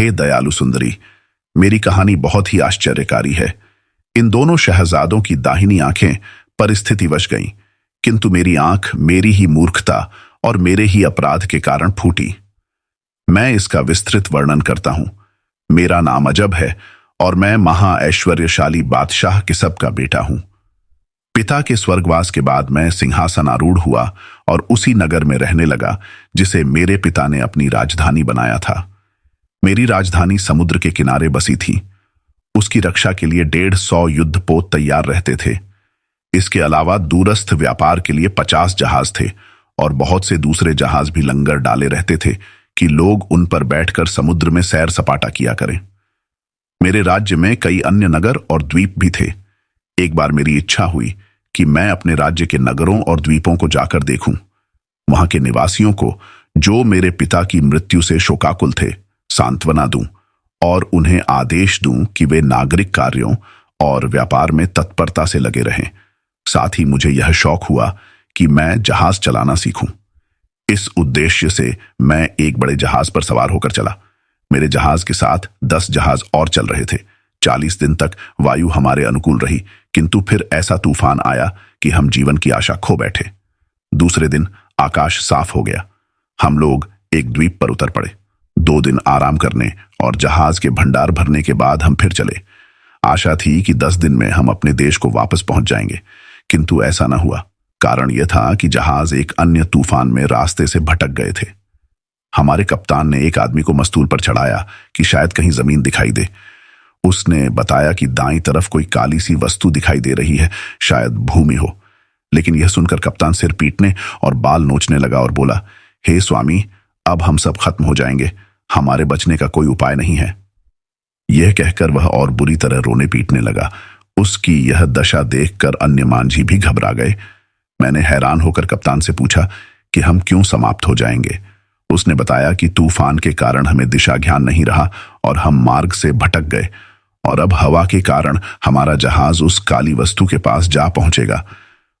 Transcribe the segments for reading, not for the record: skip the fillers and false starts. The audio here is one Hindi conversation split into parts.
हे दयालु सुंदरी, मेरी कहानी बहुत ही आश्चर्यकारी है। इन दोनों शहजादों की दाहिनी आंखें परिस्थितिवश गईं, किंतु मेरी आंख मेरी ही मूर्खता और मेरे ही अपराध के कारण फूटी। मैं इसका विस्तृत वर्णन करता हूं। मेरा नाम अजब है और मैं महाऐश्वर्यशाली बादशाह किसब का बेटा हूं। पिता के स्वर्गवास के बाद मैं सिंहासनारूढ़ हुआ और उसी नगर में रहने लगा जिसे मेरे पिता ने अपनी राजधानी बनाया था। मेरी राजधानी समुद्र के किनारे बसी थी। उसकी रक्षा के लिए 150 युद्धपोत तैयार रहते थे। इसके अलावा दूरस्थ व्यापार के लिए 50 जहाज थे और बहुत से दूसरे जहाज भी लंगर डाले रहते थे कि लोग उन पर बैठकर समुद्र में सैर सपाटा किया करें। मेरे राज्य में कई अन्य नगर और द्वीप भी थे। एक बार मेरी इच्छा हुई कि मैं अपने राज्य के नगरों और द्वीपों को जाकर देखूं। वहां के निवासियों को, जो मेरे पिता की मृत्यु से शोकाकुल थे, सांत्वना दूं और उन्हें आदेश दूं कि वे नागरिक कार्यों और व्यापार में तत्परता से लगे रहें। साथ ही मुझे यह शौक हुआ कि मैं जहाज चलाना सीखूं। इस उद्देश्य से मैं एक बड़े जहाज पर सवार होकर चला। मेरे जहाज के साथ 10 जहाज और चल रहे थे। 40 दिन तक वायु हमारे अनुकूल रही, किंतु फिर ऐसा तूफान आया कि हम जीवन की आशा खो बैठे। दूसरे दिन आकाश साफ हो गया। हम लोग एक द्वीप पर उतर पड़े। 2 दिन आराम करने और जहाज के भंडार भरने के बाद हम फिर चले। आशा थी कि 10 दिन में हम अपने देश को वापस पहुंच जाएंगे, किंतु ऐसा न हुआ। कारण यह था कि जहाज एक अन्य तूफान में रास्ते से भटक गए थे। हमारे कप्तान ने एक आदमी को मस्तूल पर चढ़ाया कि शायद कहीं जमीन दिखाई दे। उसने बताया कि दाईं तरफ कोई काली सी वस्तु दिखाई दे रही है, शायद भूमि हो। लेकिन यह सुनकर कप्तान सिर पीटने और बाल नोचने लगा और बोला, हे स्वामी, अब हम सब खत्म हो जाएंगे। हमारे बचने का कोई उपाय नहीं है। यह कहकर वह और बुरी तरह रोने पीटने लगा। उसकी यह दशा देखकर अन्य मांझी भी घबरा गए। मैंने हैरान होकर कप्तान से पूछा कि हम क्यों समाप्त हो जाएंगे। उसने बताया कि तूफान के कारण हमें दिशा ज्ञान नहीं रहा और हम मार्ग से भटक गए, और अब हवा के कारण हमारा जहाज उस काली वस्तु के पास जा पहुंचेगा।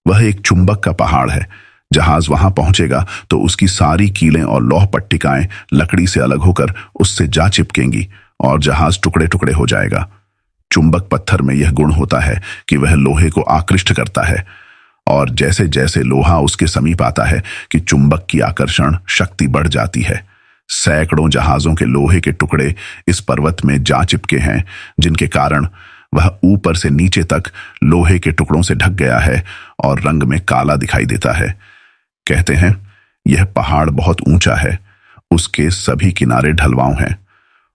वह एक चुंबक का पहाड़ है। जहाज वहां पहुंचेगा तो उसकी सारी कीलें और लौह पट्टिकाएं लकड़ी से अलग होकर उससे जा चिपकेंगी और जहाज टुकड़े टुकड़े हो जाएगा। चुंबक पत्थर में यह गुण होता है कि वह लोहे को आकृष्ट करता है, और जैसे जैसे लोहा उसके समीप आता है कि चुंबक की आकर्षण शक्ति बढ़ जाती है। सैकड़ों जहाजों के लोहे के टुकड़े इस पर्वत में जा चिपके हैं, जिनके कारण वह ऊपर से नीचे तक लोहे के टुकड़ों से ढक गया है और रंग में काला दिखाई देता है। कहते हैं यह पहाड़ बहुत ऊंचा है। उसके सभी किनारे ढलवाव हैं।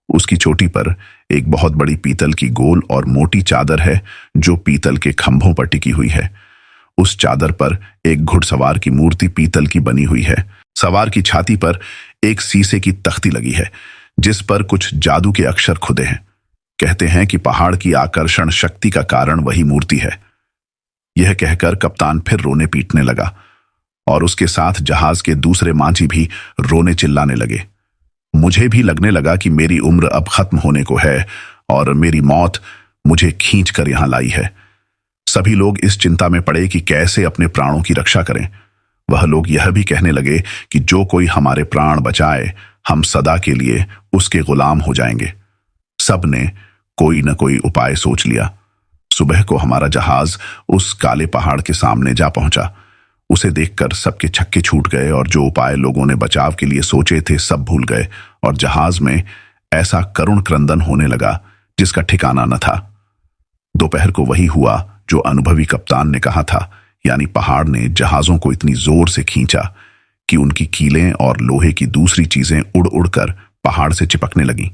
उसकी चोटी पर एक बहुत बड़ी पीतल की गोल और मोटी चादर है जो पीतल के खंभों पर टिकी हुई है। उस चादर पर एक घुड़सवार की मूर्ति पीतल की बनी हुई है। सवार की छाती पर एक शीशे की तख्ती लगी है जिस पर कुछ जादू के अक्षर खुदे हैं। कहते हैं कि पहाड़ की आकर्षण शक्ति का कारण वही मूर्ति है। यह कहकर कप्तान फिर रोने पीटने लगा और उसके साथ जहाज के दूसरे मांझी भी रोने चिल्लाने लगे। मुझे भी लगने लगा कि मेरी उम्र अब खत्म होने को है और मेरी मौत मुझे खींच कर यहां लाई है। सभी लोग इस चिंता में पड़े कि कैसे अपने प्राणों की रक्षा करें। वह लोग यह भी कहने लगे कि जो कोई हमारे प्राण बचाए, हम सदा के लिए उसके गुलाम हो जाएंगे। सब ने कोई न कोई उपाय सोच लिया। सुबह को हमारा जहाज उस काले पहाड़ के सामने जा पहुंचा। उसे देखकर सबके छक्के छूट गए और जो उपाय लोगों ने बचाव के लिए सोचे थे सब भूल गए, और जहाज में ऐसा करुण क्रंदन होने लगा जिसका ठिकाना न था। दोपहर को वही हुआ जो अनुभवी कप्तान ने कहा था, यानी पहाड़ ने जहाजों को इतनी जोर से खींचा कि उनकी कीलें और लोहे की दूसरी चीजें उड़ उड़कर पहाड़ से चिपकने लगीं।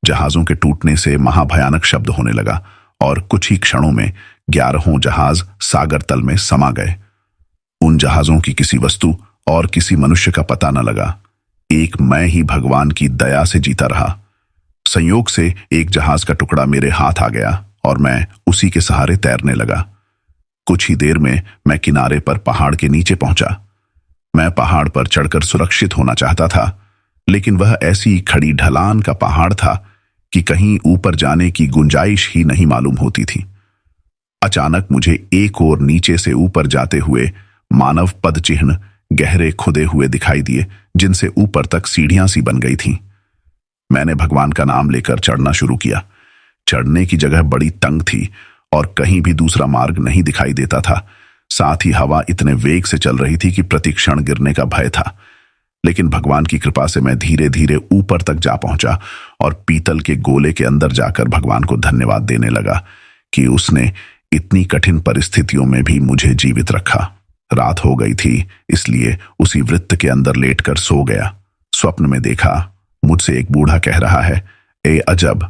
जहाजों के टूटने से महाभयानक शब्द होने लगा और कुछ ही क्षणों में 11 जहाज सागर तल में समा गए। उन जहाजों की किसी वस्तु और किसी मनुष्य का पता न लगा। एक मैं ही भगवान की दया से जीता रहा। संयोग से एक जहाज का टुकड़ा मेरे हाथ आ गया और मैं उसी के सहारे तैरने लगा। कुछ ही देर में मैं किनारे पर पहाड़ के नीचे पहुंचा। मैं पहाड़ पर चढ़कर सुरक्षित होना चाहता था, लेकिन वह ऐसी खड़ी ढलान का पहाड़ था कि कहीं ऊपर जाने की गुंजाइश ही नहीं मालूम होती थी। अचानक मुझे एक और नीचे से ऊपर जाते हुए मानव पद चिन्ह गहरे खुदे हुए दिखाई दिए, जिनसे ऊपर तक सीढ़ियां सी बन गई थीं। मैंने भगवान का नाम लेकर चढ़ना शुरू किया। चढ़ने की जगह बड़ी तंग थी और कहीं भी दूसरा मार्ग नहीं दिखाई देता था। साथ ही हवा इतने वेग से चल रही थी कि प्रति क्षण गिरने का भय था। लेकिन भगवान की कृपा से मैं धीरे धीरे ऊपर तक जा पहुंचा और पीतल के गोले के अंदर जाकर भगवान को धन्यवाद देने लगा कि उसने इतनी कठिन परिस्थितियों में भी मुझे जीवित रखा। रात हो गई थी, इसलिए उसी वृत्त के अंदर लेटकर सो गया। स्वप्न में देखा मुझसे एक बूढ़ा कह रहा है, ए अजब,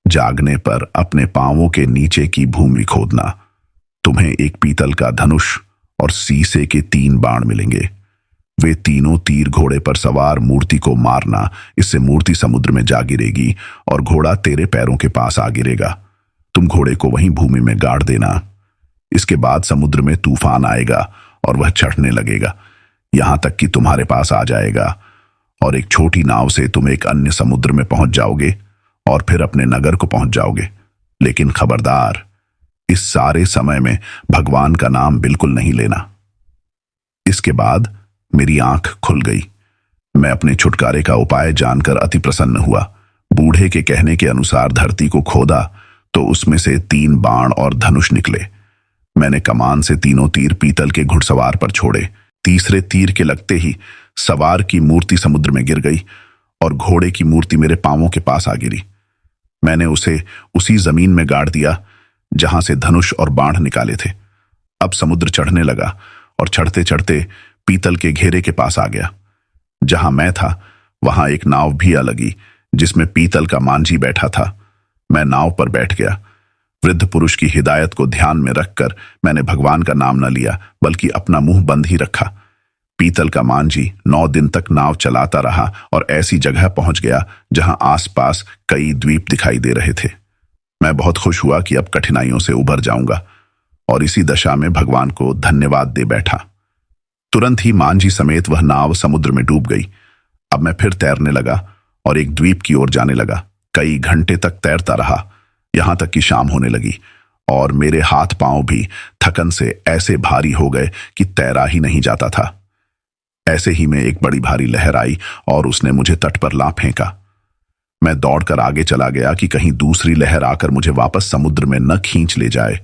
जागने पर अपने पांवों के नीचे की भूमि खोदना, तुम्हें एक पीतल का धनुष और शीशे के 3 बाण मिलेंगे। वे तीनों तीर घोड़े पर सवार मूर्ति को मारना, इससे मूर्ति समुद्र में जा गिरेगी और घोड़ा तेरे पैरों के पास आ गिरेगा। तुम घोड़े को वहीं भूमि में गाड़ देना। इसके बाद समुद्र में तूफान आएगा और वह चढ़ने लगेगा, यहां तक कि तुम्हारे पास आ जाएगा और एक छोटी नाव से तुम एक अन्य समुद्र में पहुंच जाओगे और फिर अपने नगर को पहुंच जाओगे। लेकिन खबरदार, इस सारे समय में भगवान का नाम बिल्कुल नहीं लेना। इसके बाद मेरी आंख खुल गई। मैं अपने छुटकारे का उपाय जानकर अति प्रसन्न हुआ। बूढ़े के कहने के अनुसार धरती को खोदा तो उसमें से 3 बाण और धनुष निकले। मैंने कमान से तीनों तीर पीतल के घुड़सवार पर छोड़े। तीसरे तीर के लगते ही सवार की मूर्ति समुद्र में गिर गई और घोड़े की मूर्ति मेरे पांवों के पास आ गिरी। मैंने उसे उसी जमीन में गाड़ दिया जहां से धनुष और बाण निकाले थे। अब समुद्र चढ़ने लगा और चढ़ते चढ़ते पीतल के घेरे के पास आ गया। जहां मैं था वहां एक नाव भी आ लगी जिसमें पीतल का मांझी बैठा था। मैं नाव पर बैठ गया। वृद्ध पुरुष की हिदायत को ध्यान में रखकर मैंने भगवान का नाम न लिया, बल्कि अपना मुंह बंद ही रखा। पीतल का मांझी 9 दिन तक नाव चलाता रहा और ऐसी जगह पहुंच गया जहां आसपास कई द्वीप दिखाई दे रहे थे। मैं बहुत खुश हुआ कि अब कठिनाइयों से उबर जाऊंगा और इसी दशा में भगवान को धन्यवाद दे बैठा। तुरंत ही मांझी समेत वह नाव समुद्र में डूब गई। अब मैं फिर तैरने लगा और एक द्वीप की ओर जाने लगा। कई घंटे तक तैरता रहा, यहां तक कि शाम होने लगी और मेरे हाथ पांव भी थकन से ऐसे भारी हो गए कि तैरा ही नहीं जाता था। ऐसे ही में एक बड़ी भारी लहर आई और उसने मुझे तट पर ला फेंका। मैं दौड़कर आगे चला गया कि कहीं दूसरी लहर आकर मुझे वापस समुद्र में न खींच ले जाए।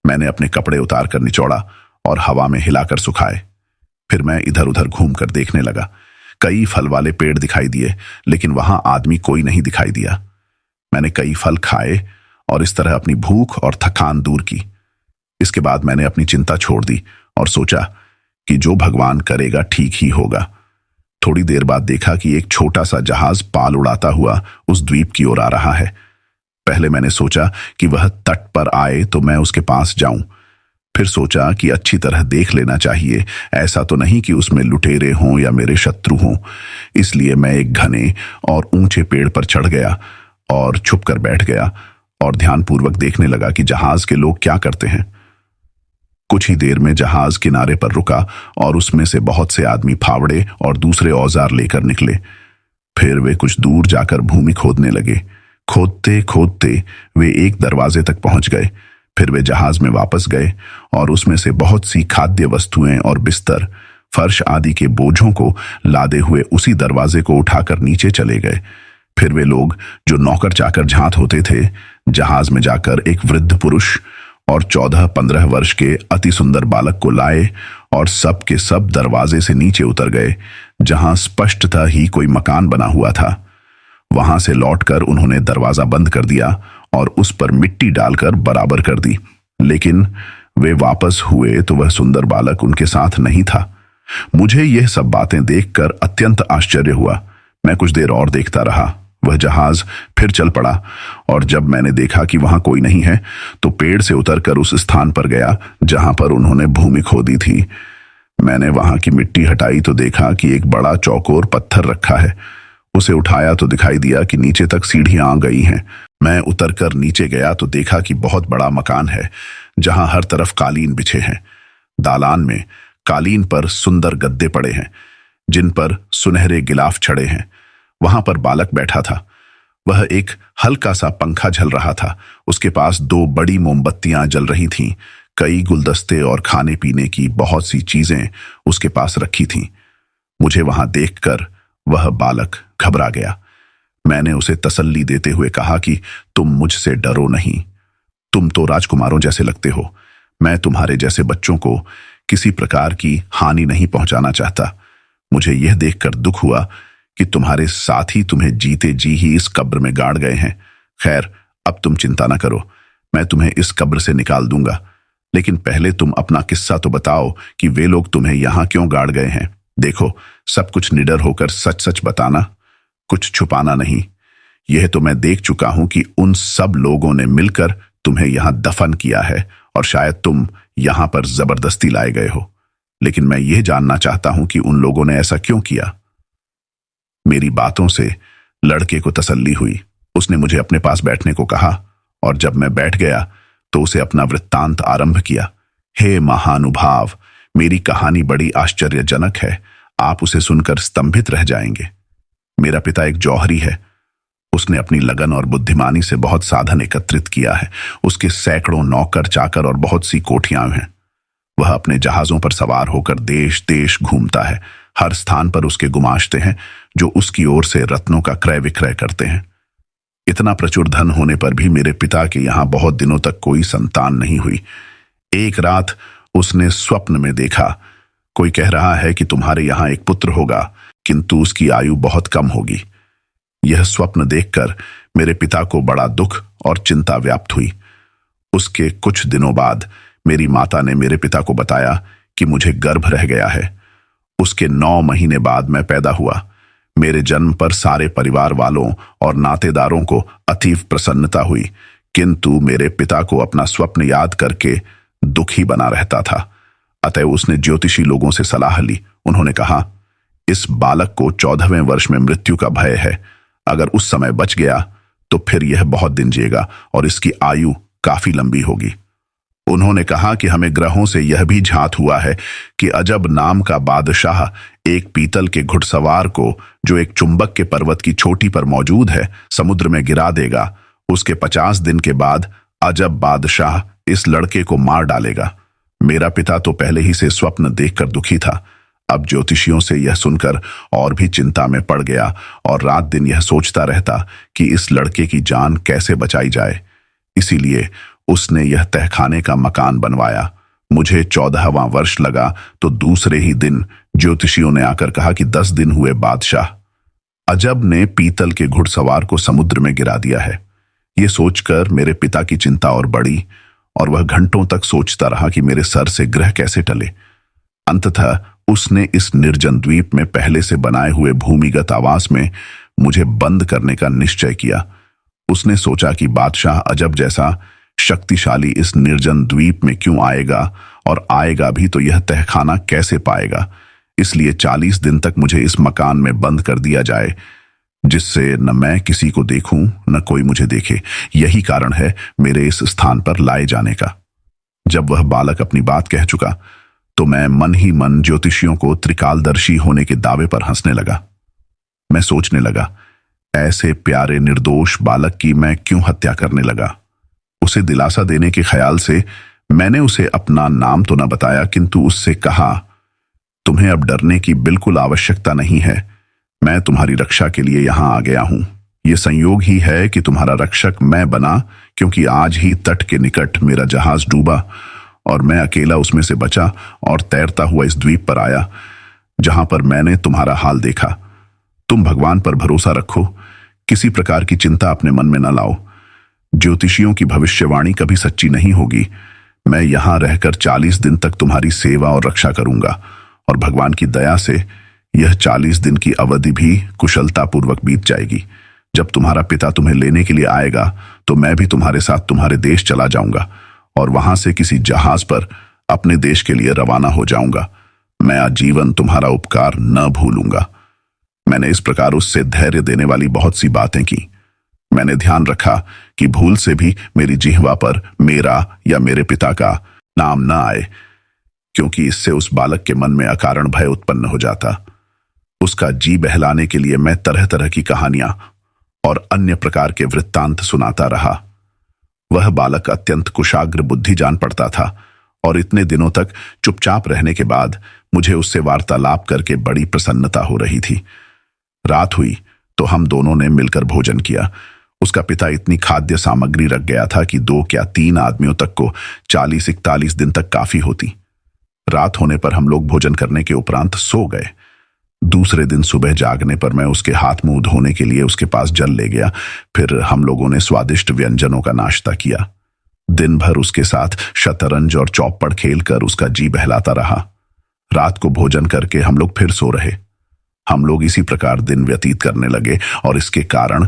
मैंने अपने कपड़े उतारकर निचोड़ा और हवा में हिलाकर सुखाए। फिर मैं इधर उधर घूमकर देखने लगा। कई फल वाले पेड़ दिखाई दिए, लेकिन वहां आदमी कोई नहीं दिखाई दिया। मैंने कई फल खाए और इस तरह अपनी भूख और थकान दूर की। इसके बाद मैंने अपनी चिंता छोड़ दी और सोचा कि जो भगवान करेगा ठीक ही होगा। थोड़ी देर बाद देखा कि एक छोटा सा जहाज पाल उड़ाता हुआ उस द्वीप की ओर आ रहा है। पहले मैंने सोचा कि वह तट पर आए तो मैं उसके पास जाऊं। फिर सोचा कि अच्छी तरह देख लेना चाहिए, ऐसा तो नहीं कि उसमें लुटेरे हों या मेरे शत्रु हों। इसलिए मैं एक घने और ऊंचे पेड़ पर चढ़ गया और छुप कर बैठ गया और ध्यानपूर्वक देखने लगा कि जहाज के लोग क्या करते हैं। कुछ ही देर में जहाज किनारे पर रुका और उसमें से बहुत से आदमी फावड़े और दूसरे औजार लेकर निकले। फिर वे कुछ दूर जाकर भूमि खोदने लगे। खोदते खोदते वे एक दरवाजे तक पहुंच गए। फिर वे जहाज में वापस गए और उसमें से बहुत सी खाद्य वस्तुएं और बिस्तर, फर्श आदि के बोझों को लादे हुए उसी दरवाजे को उठाकर नीचे चले गए। फिर वे लोग जो नौकर चाकर झांत होते थे, जहाज में जाकर एक वृद्ध पुरुष और 14-15 वर्ष के अति सुंदर बालक को लाए और सब के सब दरवाजे से नीचे उतर गए, जहां स्पष्टतः ही कोई मकान बना हुआ था। वहां से लौटकर उन्होंने दरवाजा बंद कर दिया और उस पर मिट्टी डालकर बराबर कर दी। लेकिन वे वापस हुए तो वह सुंदर बालक उनके साथ नहीं था। मुझे यह सब बातें देखकर अत्यंत आश्चर्य हुआ। मैं कुछ देर और देखता रहा। वह जहाज फिर चल पड़ा और जब मैंने देखा कि वहां कोई नहीं है तो पेड़ से उतरकर उस स्थान पर गया जहां पर उन्होंने भूमि खोदी थी। मैंने वहां की मिट्टी हटाई तो देखा कि एक बड़ा चौकोर पत्थर रखा है। उसे उठाया तो दिखाई दिया कि नीचे तक सीढ़ियां आ गई हैं। मैं उतरकर नीचे गया तो देखा कि बहुत बड़ा मकान है जहां हर तरफ कालीन बिछे हैं। दालान में कालीन पर सुंदर गद्दे पड़े हैं जिन पर सुनहरे गिलाफ चढ़े हैं। वहां पर बालक बैठा था। वह एक हल्का सा पंखा झल रहा था। उसके पास 2 बड़ी मोमबत्तियां जल रही थीं। कई गुलदस्ते और खाने पीने की बहुत सी चीजें उसके पास रखी थीं। मुझे वहां देखकर वह बालक घबरा गया। मैंने उसे तसल्ली देते हुए कहा कि तुम मुझसे डरो नहीं। तुम तो राजकुमारों जैसे लगते हो। मैं तुम्हारे जैसे बच्चों को किसी प्रकार की हानि नहीं पहुंचाना चाहता। मुझे यह देखकर दुख हुआ कि तुम्हारे साथी तुम्हें जीते जी ही इस कब्र में गाड़ गए हैं। खैर, अब तुम चिंता न करो, मैं तुम्हें इस कब्र से निकाल दूंगा। लेकिन पहले तुम अपना किस्सा तो बताओ कि वे लोग तुम्हें यहां क्यों गाड़ गए हैं। देखो, सब कुछ निडर होकर सच सच बताना, कुछ छुपाना नहीं। यह तो मैं देख चुका हूं कि उन सब लोगों ने मिलकर तुम्हें यहां दफन किया है और शायद तुम यहां पर जबरदस्ती लाए गए हो। लेकिन मैं यह जानना चाहता हूं कि उन लोगों ने ऐसा क्यों किया। मेरी बातों से लड़के को तसल्ली हुई। उसने मुझे अपने पास बैठने को कहा और जब मैं बैठ गया तो उसे अपना वृत्तांत आरंभ किया। हे महानुभाव, मेरी कहानी बड़ी आश्चर्यजनक है। आप उसे सुनकर स्तंभित रह जाएंगे। मेरा पिता एक जौहरी है। उसने अपनी लगन और बुद्धिमानी से बहुत साधन एकत्रित किया है। उसके सैकड़ों नौकर चाकर और बहुत सी कोठियां हैं। वह अपने जहाजों पर सवार होकर देश देश घूमता है। हर स्थान पर उसके गुमाश्ते हैं जो उसकी ओर से रत्नों का क्रय विक्रय करते हैं। इतना प्रचुर धन होने पर भी मेरे पिता के यहां बहुत दिनों तक कोई संतान नहीं हुई। एक रात उसने स्वप्न में देखा, कोई कह रहा है कि तुम्हारे यहां एक पुत्र होगा, किंतु उसकी आयु बहुत कम होगी। यह स्वप्न देखकर मेरे पिता को बड़ा दुख और चिंता व्याप्त हुई। उसके कुछ दिनों बाद मेरी माता ने मेरे पिता को बताया कि मुझे गर्भ रह गया है। उसके 9 महीने बाद मैं पैदा हुआ। मेरे जन्म पर सारे परिवार वालों और नातेदारों को अतीव प्रसन्नता हुई, किंतु मेरे पिता को अपना स्वप्न याद करके दुखी बना रहता था। अतः उसने ज्योतिषी लोगों से सलाह ली। उन्होंने कहा, इस बालक को 14वें वर्ष में मृत्यु का भय है। अगर उस समय बच गया तो फिर यह बहुत दिन जिएगा और इसकी आयु काफी लंबी होगी। उन्होंने कहा कि हमें ग्रहों से यह भी झात हुआ है कि अजब नाम का बादशाह एक पीतल के घुड़सवार को, जो एक चुंबक के पर्वत की चोटी पर मौजूद है, समुद्र में गिरा देगा। उसके 50 दिन के बाद अजब बादशाह इस लड़के को मार डालेगा। मेरा पिता तो पहले ही से स्वप्न देखकर दुखी था। अब ज्योतिषियों से यह सुनकर और भी चिंता में पड़ गया और रात दिन यह सोचता रहता कि इस लड़के की जान कैसे बचाई जाए। इसीलिए उसने यह तहखाने का मकान बनवाया। मुझे 14वां वर्ष लगा तो दूसरे ही दिन ज्योतिषियों ने आकर कहा कि 10 दिन हुए बादशाह अजब ने पीतल के घुड़सवार को समुद्र में गिरा दिया है। यह सोचकर मेरे पिता की चिंता और बढ़ी और वह घंटों तक सोचता रहा कि मेरे सर से ग्रह कैसे टले। अंततः उसने इस निर्जन द्वीप में पहले से बनाए हुए भूमिगत आवास में मुझे बंद करने का निश्चय किया। उसने सोचा कि बादशाह अजब जैसा शक्तिशाली इस निर्जन द्वीप में क्यों आएगा, और आएगा भी तो यह तहखाना कैसे पाएगा। इसलिए 40 दिन तक मुझे इस मकान में बंद कर दिया जाए, जिससे न मैं किसी को देखूं न कोई मुझे देखे। यही कारण है मेरे इस स्थान पर लाए जाने का। जब वह बालक अपनी बात कह चुका तो मैं मन ही मन ज्योतिषियों को त्रिकालदर्शी होने के दावे पर हंसने लगा। मैं सोचने लगा, ऐसे प्यारे निर्दोष बालक की मैं क्यों हत्या करने लगा। उसे दिलासा देने के ख्याल से मैंने उसे अपना नाम तो न बताया, किंतु उससे कहा, तुम्हें अब डरने की बिल्कुल आवश्यकता नहीं है। मैं तुम्हारी रक्षा के लिए यहां आ गया हूं। यह संयोग ही है कि तुम्हारा रक्षक मैं बना, क्योंकि आज ही तट के निकट मेरा जहाज डूबा और मैं अकेला उसमें से बचा और तैरता हुआ इस द्वीप पर आया, जहां पर मैंने तुम्हारा हाल देखा। तुम भगवान पर भरोसा रखो, किसी प्रकार की चिंता अपने मन में न लाओ। ज्योतिषियों की भविष्यवाणी कभी सच्ची नहीं होगी। मैं यहां रहकर 40 दिन तक तुम्हारी सेवा और रक्षा करूंगा और भगवान की दया से यह 40 दिन की अवधि भी कुशलतापूर्वक बीत जाएगी। जब तुम्हारा पिता तुम्हें लेने के लिए आएगा तो मैं भी तुम्हारे साथ तुम्हारे देश चला जाऊंगा और वहां से किसी जहाज पर अपने देश के लिए रवाना हो जाऊंगा। मैं आजीवन तुम्हारा उपकार न भूलूंगा। मैंने इस प्रकार उससे धैर्य देने वाली बहुत सी बातें की। मैंने ध्यान रखा कि भूल से भी मेरी जिह्वा पर मेरा या मेरे पिता का नाम न आए, क्योंकि इससे उस बालक के मन में अकारण भय उत्पन्न हो जाता। उसका जी बहलाने के लिए मैं तरह तरह की कहानियां और अन्य प्रकार के वृत्तांत सुनाता रहा। वह बालक अत्यंत कुशाग्र बुद्धि जान पड़ता था और इतने दिनों तक चुपचाप रहने के बाद मुझे उससे वार्तालाप करके बड़ी प्रसन्नता हो रही थी। रात हुई तो हम दोनों ने मिलकर भोजन किया। उसका पिता इतनी खाद्य सामग्री रख गया था कि 2 क्या 3 आदमियों तक को 40-41 दिन तक काफी होती। रात होने पर हम लोग भोजन करने के उपरांत सो गए। दूसरे दिन सुबह जागने पर मैं उसके हाथ मुंह धोने के लिए उसके पास जल ले गया। फिर हम लोगों ने स्वादिष्ट व्यंजनों का नाश्ता किया। दिन भर उसके साथ शतरंज और चौपड़ खेलकर उसका जी बहलाता रहा। रात को भोजन करके हम लोग फिर सो रहे। हम लोग इसी प्रकार दिन व्यतीत करने लगे और इसके कारण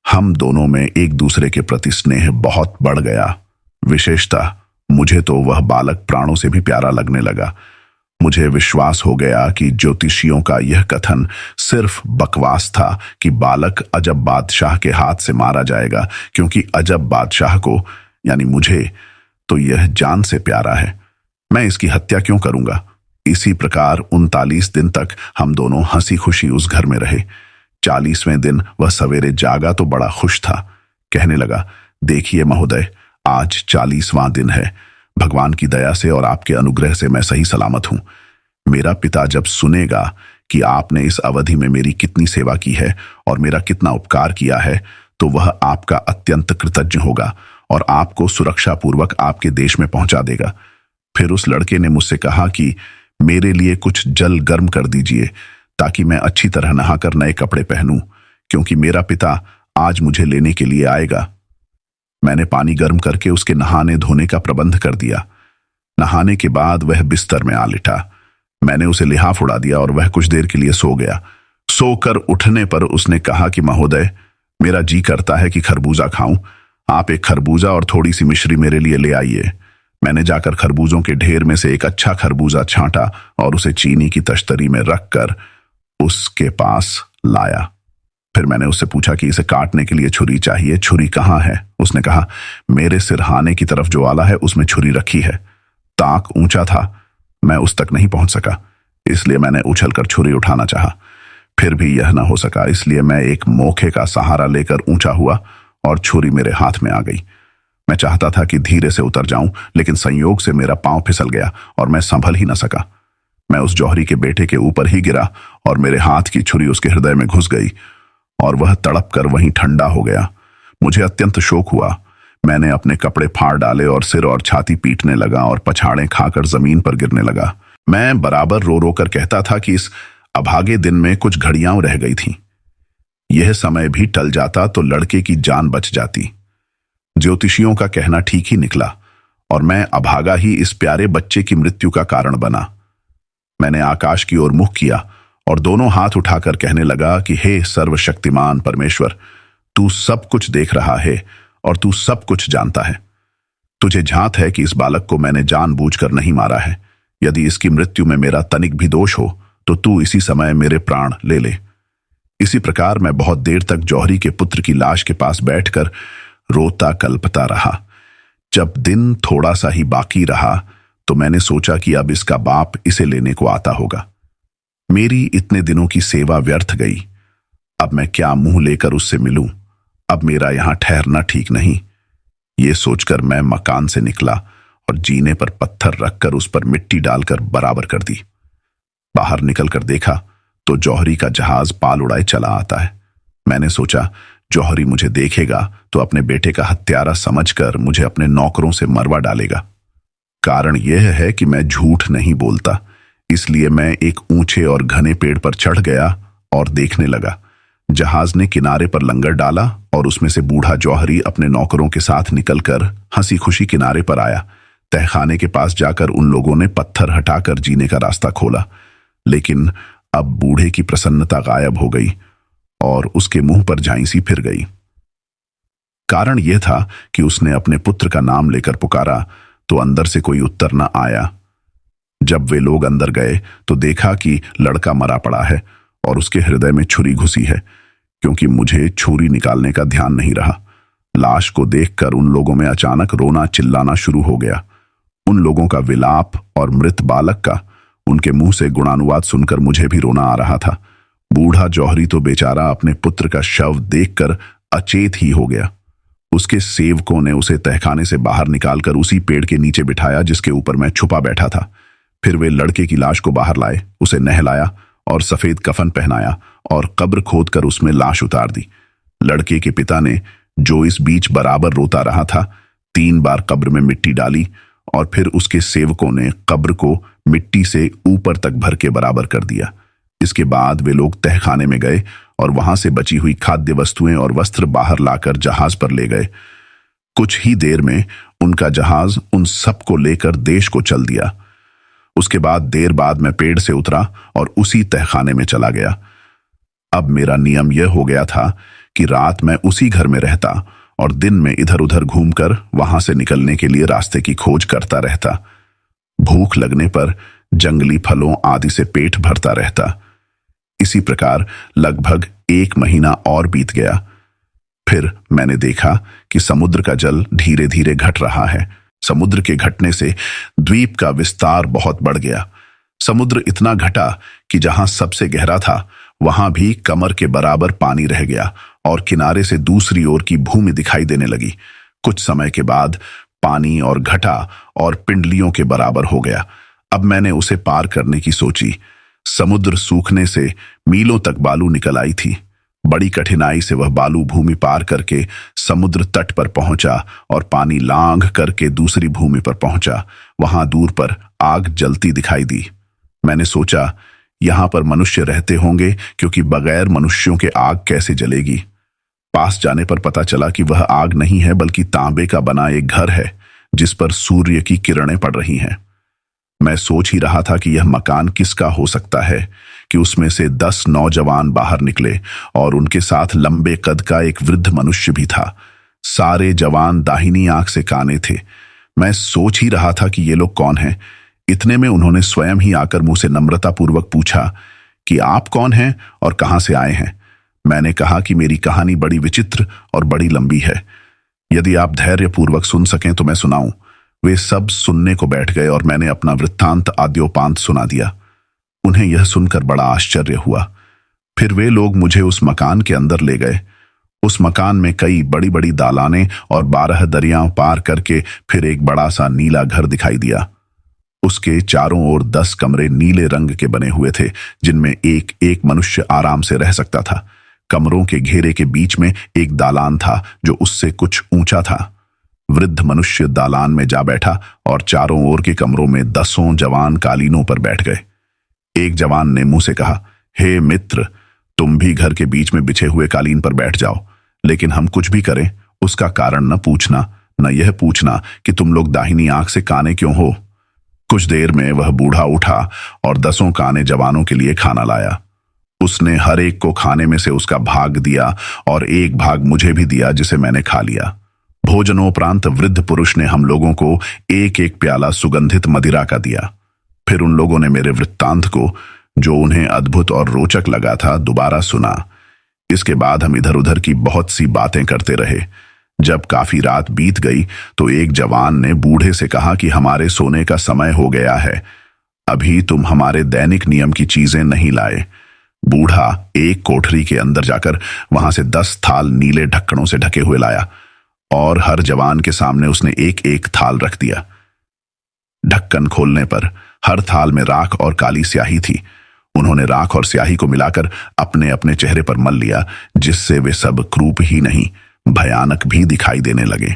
हम दोनों में एक दूसरे के प्रति स्नेह बहुत बढ़ गया। विशेषतः मुझे तो वह बालक प्राणों से भी प्यारा लगने लगा। मुझे विश्वास हो गया कि ज्योतिषियों का यह कथन सिर्फ बकवास था कि बालक अजब बादशाह के हाथ से मारा जाएगा, क्योंकि अजब बादशाह को यानी मुझे तो यह जान से प्यारा है। मैं इसकी हत्या क्यों करूंगा। इसी प्रकार 39 दिन तक हम दोनों हंसी खुशी उस घर में रहे। 40वें दिन वह सवेरे जागा तो बड़ा खुश था। कहने लगा, देखिए महोदय, आज 40वां दिन है। भगवान की दया से और आपके अनुग्रह से मैं सही सलामत हूं। मेरा पिता जब सुनेगा कि आपने इस अवधि में मेरी कितनी सेवा की है और मेरा कितना उपकार किया है, तो वह आपका अत्यंत कृतज्ञ होगा और आपको सुरक्षापूर्वक आपके देश में पहुंचा देगा। फिर उस लड़के ने मुझसे कहा कि मेरे लिए कुछ जल गर्म कर दीजिए ताकि मैं अच्छी तरह नहाकर नए कपड़े पहनूं, क्योंकि मेरा पिता आज मुझे लेने के लिए आएगा। मैंने पानी गर्म करके उसके नहाने धोने का प्रबंध कर दिया। नहाने के बाद वह बिस्तर में आ लिटा। मैंने उसे लिहाफ उड़ा दिया और वह कुछ देर के लिए सो गया। सोकर उठने पर उसने कहा कि महोदय, मेरा जी करता है कि खरबूजा खाऊं। आप एक खरबूजा और थोड़ी सी मिश्री मेरे लिए ले आइए। मैंने जाकर खरबूजों के ढेर में से एक अच्छा खरबूजा छांटा और उसे चीनी की तश्तरी में रखकर उसके पास लाया। फिर मैंने उससे पूछा कि इसे काटने के लिए छुरी चाहिए, छुरी कहाँ है। उसने कहा, मेरे सिरहाने की तरफ जो आला है उसमें छुरी रखी है। ताक ऊंचा था, मैं उस तक नहीं पहुंच सका, इसलिए मैंने उछलकर छुरी उठाना चाहा। फिर भी यह न हो सका, इसलिए मैं एक मोखे का सहारा लेकर ऊंचा हुआ और छुरी मेरे हाथ में आ गई। मैं चाहता था कि धीरे से उतर जाऊं, लेकिन संयोग से मेरा पांव फिसल गया और मैं संभल ही न सका। मैं उस जौहरी के बेटे के ऊपर ही गिरा और मेरे हाथ की छुरी उसके हृदय में घुस गई और वह तड़प कर वहीं ठंडा हो गया। मुझे अत्यंत शोक हुआ। मैंने अपने कपड़े फाड़ डाले और सिर और छाती पीटने लगा और पछाड़े खाकर जमीन पर गिरने लगा। मैं बराबर रो रो कर कहता था कि इस अभागे दिन में कुछ घड़ियां रह गई थीं। यह समय भी टल जाता तो लड़के की जान बच जाती। ज्योतिषियों का कहना ठीक ही निकला और मैं अभागा ही इस प्यारे बच्चे की मृत्यु का कारण बना। मैंने आकाश की ओर मुख किया और दोनों हाथ उठाकर कहने लगा कि हे सर्वशक्तिमान परमेश्वर, तू सब कुछ देख रहा है और तू सब कुछ जानता है। तुझे झांत है कि इस बालक को मैंने जानबूझकर नहीं मारा है। यदि इसकी मृत्यु में मेरा तनिक भी दोष हो तो तू इसी समय मेरे प्राण ले ले। इसी प्रकार मैं बहुत देर तक जौहरी के पुत्र की लाश के पास बैठकर रोता कल्पता रहा। जब दिन थोड़ा सा ही बाकी रहा तो मैंने सोचा कि अब इसका बाप इसे लेने को आता होगा। मेरी इतने दिनों की सेवा व्यर्थ गई। अब मैं क्या मुंह लेकर उससे मिलूं। अब मेरा यहां ठहरना ठीक नहीं। ये सोचकर मैं मकान से निकला और जीने पर पत्थर रखकर उस पर मिट्टी डालकर बराबर कर दी। बाहर निकलकर देखा तो जौहरी का जहाज पाल उड़ाए चला आता है। मैंने सोचा जौहरी मुझे देखेगा तो अपने बेटे का हत्यारा समझकर मुझे अपने नौकरों से मरवा डालेगा। कारण यह है कि मैं झूठ नहीं बोलता, इसलिए मैं एक ऊंचे और घने पेड़ पर चढ़ गया और देखने लगा। जहाज ने किनारे पर लंगर डाला और उसमें से बूढ़ा जौहरी अपने नौकरों के साथ निकलकर हंसी खुशी किनारे पर आया। तहखाने के पास जाकर उन लोगों ने पत्थर हटाकर जीने का रास्ता खोला, लेकिन अब बूढ़े की प्रसन्नता गायब हो गई और उसके मुंह पर झांसी फिर गई। कारण यह था कि उसने अपने पुत्र का नाम लेकर पुकारा तो अंदर से कोई उत्तर न आया। जब वे लोग अंदर गए तो देखा कि लड़का मरा पड़ा है और उसके हृदय में छुरी घुसी है, क्योंकि मुझे छुरी निकालने का ध्यान नहीं रहा। लाश को देखकर उन लोगों में अचानक रोना चिल्लाना शुरू हो गया। उन लोगों का विलाप और मृत बालक का उनके मुंह से गुणानुवाद सुनकर मुझे भी रोना आ रहा था। बूढ़ा जौहरी तो बेचारा अपने पुत्र का शव देखकर अचेत ही हो गया। उसके सेवकों ने उसे तहखाने से बाहर निकालकर उसी पेड़ के नीचे बिठाया जिसके ऊपर मैं छुपा बैठा था। फिर वे लड़के की लाश को बाहर लाए, उसे नहलाया और सफेद कफन पहनाया और कब्र खोदकर उसमें लाश उतार दी। लड़के के पिता ने, जो इस बीच बराबर रोता रहा था, 3 बार कब्र में मिट्टी डाली और फिर उसके सेवकों ने कब्र को मिट्टी से ऊपर तक भर के बराबर कर दिया। इसके बाद वे लोग तहखाने में गए और वहां से बची हुई खाद्य वस्तुएं और वस्त्र बाहर लाकर जहाज पर ले गए। कुछ ही देर में उनका जहाज उन सबको लेकर देश को चल दिया। उसके बाद देर बाद मैं पेड़ से उतरा और उसी तहखाने में चला गया। अब मेरा नियम यह हो गया था कि रात मैं उसी घर में रहता और दिन में इधर उधर घूमकर वहां से निकलने के लिए रास्ते की खोज करता रहता। भूख लगने पर जंगली फलों आदि से पेट भरता रहता। इसी प्रकार लगभग 1 महीना और बीत गया। फिर मैंने देखा कि समुद्र का जल धीरे धीरे घट रहा है। समुद्र के घटने से द्वीप का विस्तार बहुत बढ़ गया। समुद्र इतना घटा कि जहां सबसे गहरा था वहां भी कमर के बराबर पानी रह गया और किनारे से दूसरी ओर की भूमि दिखाई देने लगी। कुछ समय के बाद पानी और घटा और पिंडलियों के बराबर हो गया। अब मैंने उसे पार करने की सोची। समुद्र सूखने से मीलों तक बालू निकल आई थी। बड़ी कठिनाई से वह बालू भूमि पार करके समुद्र तट पर पहुंचा और पानी लांघ करके दूसरी भूमि पर पहुंचा। वहां दूर पर आग जलती दिखाई दी। मैंने सोचा, यहां पर मनुष्य रहते होंगे, क्योंकि बगैर मनुष्यों के आग कैसे जलेगी। पास जाने पर पता चला कि वह आग नहीं है, बल्कि तांबे का बना एक घर है जिस पर सूर्य की किरणें पड़ रही हैं। मैं सोच ही रहा था कि यह मकान किसका हो सकता है कि उसमें से 10 नौजवान बाहर निकले और उनके साथ लंबे कद का एक वृद्ध मनुष्य भी था। सारे जवान दाहिनी आंख से काने थे। मैं सोच ही रहा था कि ये लोग कौन हैं। इतने में उन्होंने स्वयं ही आकर मुझसे नम्रतापूर्वक पूछा कि आप कौन हैं और कहां से आए हैं। मैंने कहा कि मेरी कहानी बड़ी विचित्र और बड़ी लंबी है। यदि आप धैर्यपूर्वक सुन सकें तो मैं सुनाऊं। वे सब सुनने को बैठ गए और मैंने अपना वृत्तांत आद्योपांत सुना दिया। उन्हें यह सुनकर बड़ा आश्चर्य हुआ। फिर वे लोग मुझे उस मकान के अंदर ले गए। उस मकान में कई बड़ी बड़ी दालानें और 12 दरियाओं पार करके फिर एक बड़ा सा नीला घर दिखाई दिया। उसके चारों ओर 10 कमरे नीले रंग के बने हुए थे, जिनमें एक एक मनुष्य आराम से रह सकता था। कमरों के घेरे के बीच में एक दालान था जो उससे कुछ ऊंचा था। वृद्ध मनुष्य दालान में जा बैठा और चारों ओर के कमरों में 10 जवान कालीनों पर बैठ गए। एक जवान ने मुंह से कहा, हे मित्र, तुम भी घर के बीच में बिछे हुए कालीन पर बैठ जाओ, लेकिन हम कुछ भी करें उसका कारण न पूछना, न यह पूछना कि तुम लोग दाहिनी आंख से काने क्यों हो। कुछ देर में वह बूढ़ा उठा और 10 काने जवानों के लिए खाना लाया। उसने हर एक को खाने में से उसका भाग दिया और एक भाग मुझे भी दिया, जिसे मैंने खा लिया। भोजनोपरांत वृद्ध पुरुष ने हम लोगों को एक एक प्याला सुगंधित मदिरा का दिया। फिर उन लोगों ने मेरे वृत्तांत को, जो उन्हें अद्भुत और रोचक लगा था, दोबारा सुना। इसके बाद हम इधर उधर की बहुत सी बातें करते रहे। जब काफी रात बीत गई तो एक जवान ने बूढ़े से कहा कि हमारे सोने का समय हो गया है, अभी तुम हमारे दैनिक नियम की चीजें नहीं लाए। बूढ़ा एक कोठरी के अंदर जाकर वहां से 10 थाल नीले ढक्कनों से ढके हुए लाया और हर जवान के सामने उसने एक एक थाल रख दिया। ढक्कन खोलने पर हर थाल में राख और काली स्याही थी। उन्होंने राख और स्याही को मिलाकर अपने अपने चेहरे पर मल लिया, जिससे वे सब क्रूप ही नहीं, भयानक भी दिखाई देने लगे।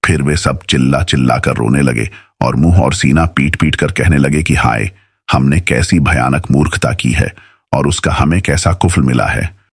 फिर वे सब चिल्ला चिल्ला कर रोने लगे और मुंह और सीना पीट पीट कर कहने लगे कि हाय, हमने कैसी भयानक मूर्खता की है और उसका हमें कैसा कुफ्ल मिला है।